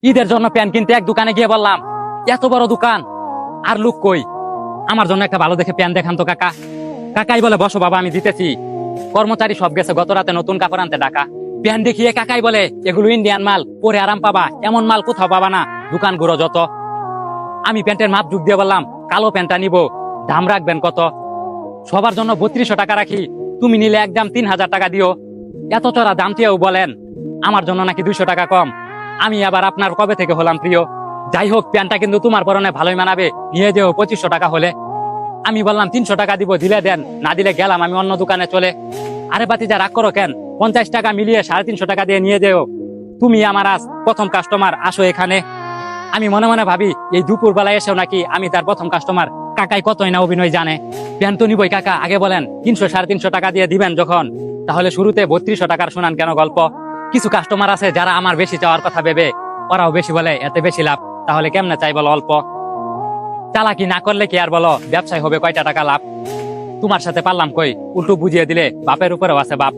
ঈদের জন্য প্যান্ট কিনতে এক দোকানে গিয়ে বললাম, এত বড় দোকান আর লোক কই, আমার জন্য একটা ভালো দেখে প্যান্ট দেখান তো কাকা। কাকাই বলে, বসো বাবা, আমি দিতেছি। কর্মচারী সব গেছে গত রাতে নতুন কাপড় আনতে ঢাকা। প্যান্ট দেখিয়ে কাকাই বলে, এগুলো ইন্ডিয়ান মাল, পরে আরাম পাবা, এমন মাল কোথাও পাবা না, দোকান ঘুরো যত। আমি প্যান্টের মাপ যুগ দিয়ে বললাম, কালো প্যান্টটা নিবো, দাম রাখবেন কত? সবার জন্য 3200 টাকা রাখি, তুমি নিলে একদম 3000 টাকা দিও। এত চড়া দাম চেয়েও বলেন আমার জন্য নাকি 200 টাকা কম। আমি আবার আপনার কবে থেকে হলাম প্রিয়? যাই হোক, প্যান্টটা কিন্তু তোমার পরনে ভালোই মানাবে, নিয়ে যেও 2500 টাকা হলে। আমি বললাম 300 টাকা দিব, দিলে দেন, না দিলে গেলাম আমি অন্য দোকানে চলে। আরে বাতিজা, রাগ করো কেন? 50 টাকা মিলিয়ে 350 টাকা দিয়ে নিয়ে যেও। তুমি আমার আজ প্রথম কাস্টমার, আসো এখানে। আমি মনে মনে ভাবি, এই দুপুর বেলায় এসেও নাকি আমি তার প্রথম কাস্টমার। কাকাই কতই না অভিনয় জানে। প্যান্ট তো নিবই কাকা, আগে বলেন 300 350 টাকা দিয়ে দিবেন যখন, তাহলে শুরুতে 3200 টাকার শোনান কেন গল্প? কিছু কাস্টমার আছে যারা আমার বেশি চাওয়ার কথা ভেবে ওরাও বেশি বলে, এতে বেশি লাভ, তাহলে কেমনে চাই বলো অল্প? চালাকি না করলে কি আর বলো ব্যবসায় হবে কয়টা টাকা লাভ? তোমার সাথে পারলাম কই, উল্টো বুঝিয়ে দিলে বাপের উপরেও আছে বাপ।